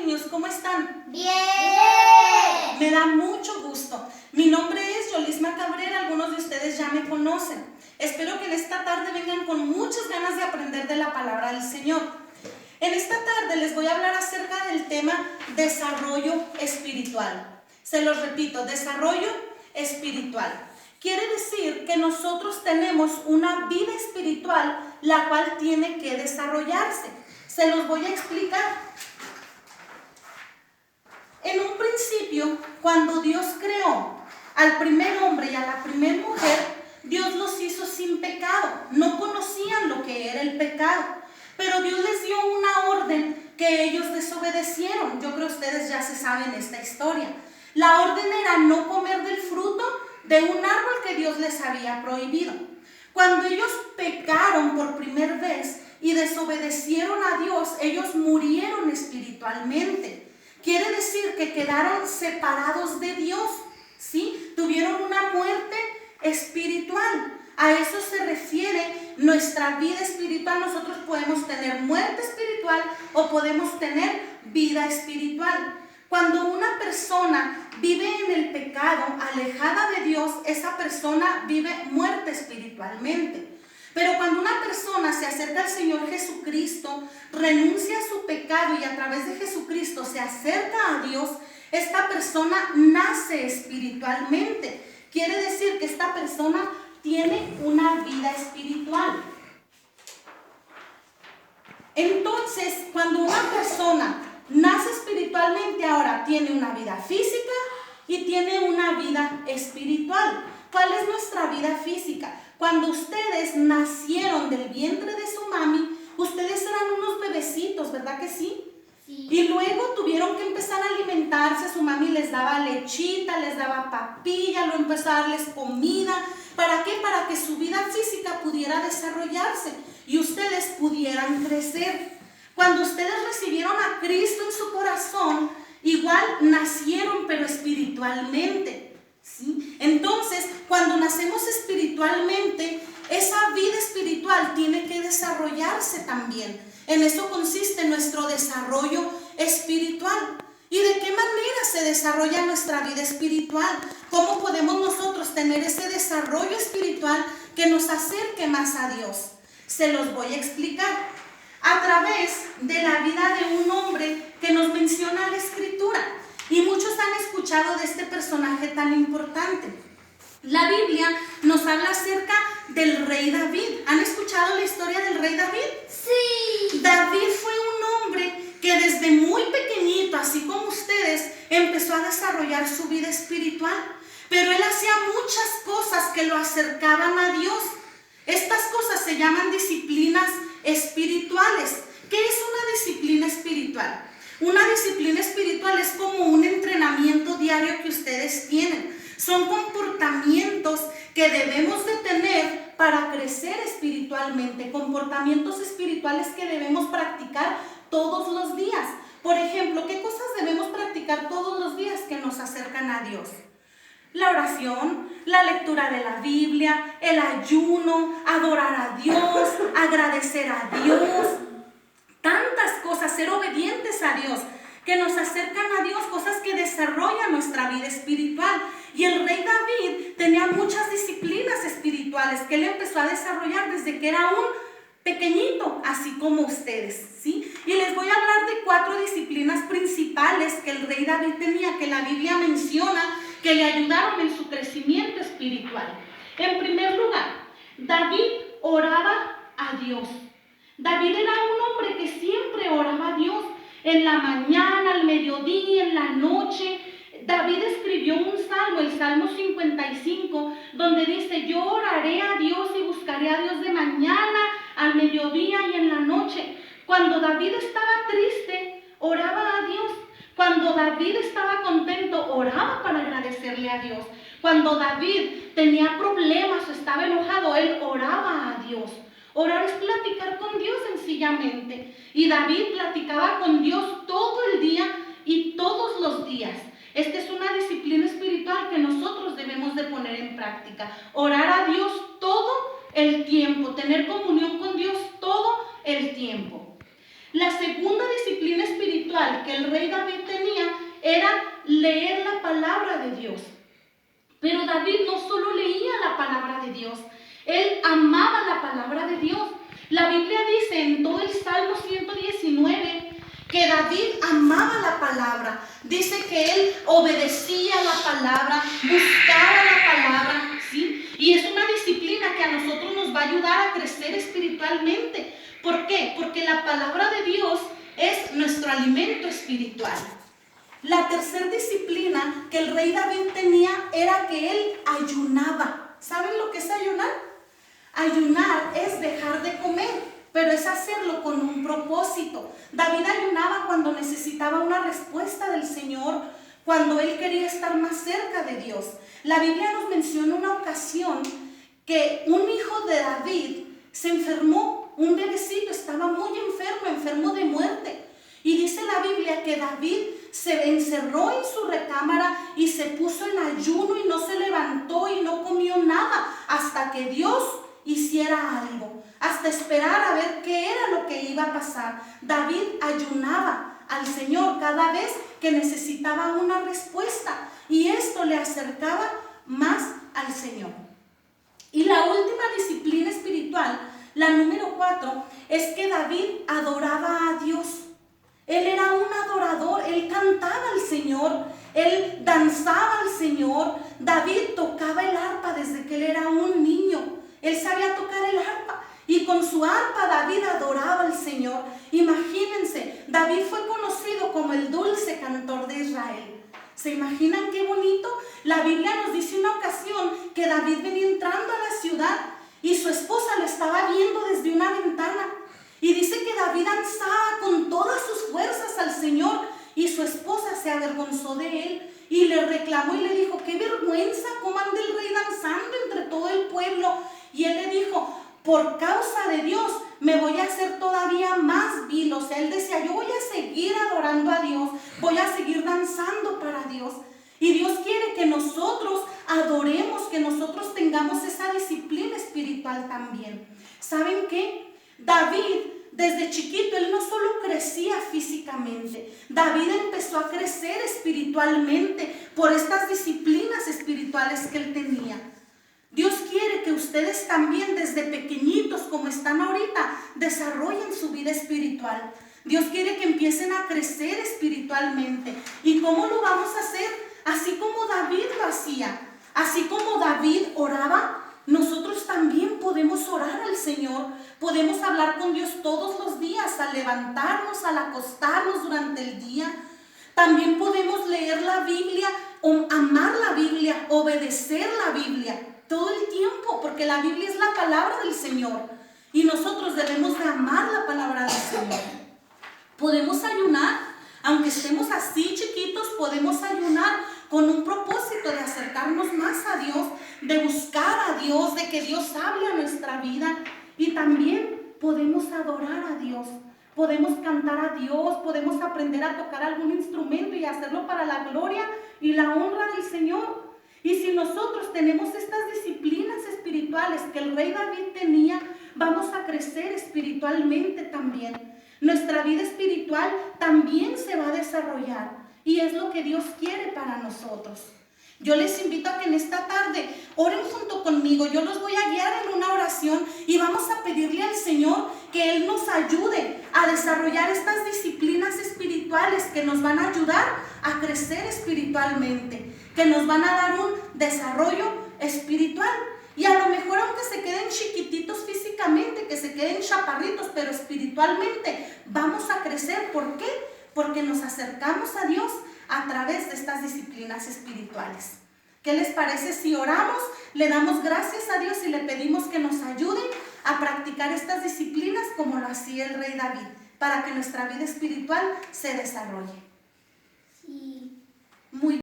niños? ¿Cómo están? Bien. Me da mucho gusto. Mi nombre es Yolisma Cabrera, algunos de ustedes ya me conocen. Espero que en esta tarde vengan con muchas ganas de aprender de la palabra del Señor. En esta tarde les voy a hablar acerca del tema desarrollo espiritual. Se los repito, desarrollo espiritual. Quiere decir que nosotros tenemos una vida espiritual la cual tiene que desarrollarse. Se los voy a explicar. En un principio, cuando Dios creó al primer hombre y a la primera mujer, Dios los hizo sin pecado. No conocían lo que era el pecado, pero Dios les dio una orden que ellos desobedecieron. Yo creo que ustedes ya se saben esta historia. La orden era no comer del fruto de un árbol que Dios les había prohibido. Cuando ellos pecaron por primera vez y desobedecieron a Dios, ellos murieron espiritualmente. Quiere decir que quedaron separados de Dios, ¿sí? Tuvieron una muerte espiritual. A eso se refiere nuestra vida espiritual. Nosotros podemos tener muerte espiritual o podemos tener vida espiritual. Cuando una persona vive en el pecado, alejada de Dios, esa persona vive muerte espiritualmente. Pero cuando una persona se acerca al Señor Jesucristo, renuncia a su pecado y a través de Jesucristo se acerca a Dios, esta persona nace espiritualmente. Quiere decir que esta persona tiene una vida espiritual. Entonces, cuando una persona nace espiritualmente, ahora tiene una vida física y tiene una vida espiritual. ¿Cuál es nuestra vida física? Cuando ustedes nacieron del vientre de su mami, ustedes eran unos bebecitos, ¿verdad que sí? Sí. Y luego tuvieron que empezar a alimentarse, su mami les daba lechita, les daba papilla, luego empezó a darles comida. ¿Para qué? Para que su vida física pudiera desarrollarse y ustedes pudieran crecer. Cuando ustedes recibieron a Cristo en su corazón, igual nacieron pero espiritualmente. ¿Sí? Entonces, cuando nacemos espiritualmente, esa vida espiritual tiene que desarrollarse también. En eso consiste nuestro desarrollo espiritual. ¿Y de qué manera se desarrolla nuestra vida espiritual? ¿Cómo podemos nosotros tener ese desarrollo espiritual que nos acerque más a Dios? Se los voy a explicar. A través de la vida de un hombre que nos menciona la Escritura. Y muchos han escuchado de este personaje tan importante. La Biblia nos habla acerca del rey David. ¿Han escuchado la historia del rey David? Sí. David fue un hombre que desde muy pequeñito, así como ustedes, empezó a desarrollar su vida espiritual. Pero él hacía muchas cosas que lo acercaban a Dios. Estas cosas se llaman disciplinas espirituales. ¿Qué es una disciplina espiritual? Una disciplina espiritual es como un entrenamiento diario que ustedes tienen. Son comportamientos que debemos de tener para crecer espiritualmente, comportamientos espirituales que debemos practicar todos los días. Por ejemplo, ¿qué cosas debemos practicar todos los días que nos acercan a Dios? La oración, la lectura de la Biblia, el ayuno, adorar a Dios, agradecer a Dios. Tantas cosas, ser obedientes a Dios, que nos acercan a Dios, cosas que desarrollan nuestra vida espiritual. Y el rey David tenía muchas disciplinas espirituales que él empezó a desarrollar desde que era un pequeñito, así como ustedes, ¿sí? Y les voy a hablar de 4 disciplinas principales que el rey David tenía, que la Biblia menciona, que le ayudaron en su crecimiento espiritual. En primer lugar, David oraba a Dios. David era un hombre que siempre oraba a Dios, en la mañana, al mediodía, en la noche. David escribió un salmo, el Salmo 55, donde dice: yo oraré a Dios y buscaré a Dios de mañana, al mediodía y en la noche. Cuando David estaba triste, oraba a Dios. Cuando David estaba contento, oraba para agradecerle a Dios. Cuando David tenía problemas o estaba enojado, él oraba a Dios. Orar es platicar con Dios sencillamente. Y David platicaba con Dios todo el día y todos los días. Esta es una disciplina espiritual que nosotros debemos de poner en práctica. Orar a Dios todo el tiempo, tener comunión con Dios todo el tiempo. La segunda disciplina espiritual espiritual que el rey David tenía era leer la palabra de Dios. Pero David no solo leía la palabra de Dios, él amaba la palabra de Dios. La Biblia dice en todo el Salmo 119 que David amaba la palabra. Dice que él obedecía la palabra, buscaba la palabra, ¿sí? Y es una disciplina que a nosotros nos va a ayudar a crecer espiritualmente. ¿Por qué? Porque la palabra de Dios es nuestro alimento espiritual. La tercera disciplina que el rey David tenía era que él ayunaba. ¿Saben lo que es ayunar? Ayunar es dejar de comer, pero es hacerlo con un propósito. David ayunaba cuando necesitaba una respuesta del Señor, cuando él quería estar más cerca de Dios. La Biblia nos menciona una ocasión que un hijo de David se enfermó, un bebecito estaba muy enfermo de muerte. Y dice la Biblia que David se encerró en su recámara y se puso en ayuno y no se levantó y no comió nada hasta que Dios hiciera algo, hasta esperar a ver qué era lo que iba a pasar. David ayunaba al Señor cada vez que necesitaba una respuesta y esto le acercaba más al Señor. Y la última disciplina espiritual, la número 4, es que David adoraba a Dios. Él era un adorador, él cantaba al Señor, él danzaba al Señor. David tocaba el arpa desde que él era un niño. Él sabía tocar el arpa y con su arpa David adoraba al Señor. Imagínense, David fue conocido como el dulce cantor de Israel. ¿Se imaginan qué bonito? La Biblia nos dice una ocasión que David venía entrando a la ciudad y su esposa lo estaba viendo desde una ventana. Y dice que David danzaba con todas sus fuerzas al Señor y su esposa se avergonzó de él y le reclamó y le dijo: qué vergüenza, cómo anda el rey danzando entre todo el pueblo. Y él le dijo: por causa de Dios me voy a hacer todavía más vil. O sea, él decía: yo voy a seguir adorando a Dios, voy a seguir danzando para Dios. Y Dios quiere que nosotros adoremos, que nosotros tengamos esa disciplina espiritual también. ¿Saben qué? David, desde chiquito, él no solo crecía físicamente. David empezó a crecer espiritualmente por estas disciplinas espirituales que él tenía. Dios quiere que ustedes también desde pequeñitos, como están ahorita, desarrollen su vida espiritual. Dios quiere que empiecen a crecer espiritualmente. ¿Y cómo lo vamos a hacer? Así como David lo hacía. Así como David oraba, nosotros también podemos orar al Señor. Podemos hablar con Dios todos los días, al levantarnos, al acostarnos durante el día. También podemos leer la Biblia, amar la Biblia, obedecer la Biblia todo el tiempo, porque la Biblia es la palabra del Señor y nosotros debemos de amar la palabra del Señor. Podemos ayunar, aunque estemos así chiquitos, podemos ayunar con un propósito de acercarnos más a Dios, de buscar a Dios, de que Dios hable a nuestra vida. Y también podemos adorar a Dios, podemos cantar a Dios, podemos aprender a tocar algún instrumento y hacerlo para la gloria y la honra del Señor. Y si nosotros tenemos estas disciplinas espirituales que el rey David tenía, vamos a crecer espiritualmente también. Nuestra vida espiritual también se va a desarrollar y es lo que Dios quiere para nosotros. Yo les invito a que en esta tarde oren junto conmigo. Yo los voy a guiar en una oración y vamos a pedirle al Señor que Él nos ayude a desarrollar estas disciplinas espirituales que nos van a ayudar a crecer espiritualmente, que nos van a dar un desarrollo espiritual. Y a lo mejor aunque se queden chiquititos físicamente, que se queden chaparritos, pero espiritualmente vamos a crecer. ¿Por qué? Porque nos acercamos a Dios a través de estas disciplinas espirituales. ¿Qué les parece si oramos, le damos gracias a Dios y le pedimos que nos ayude a practicar estas disciplinas como lo hacía el rey David, para que nuestra vida espiritual se desarrolle? Sí. Muy bien.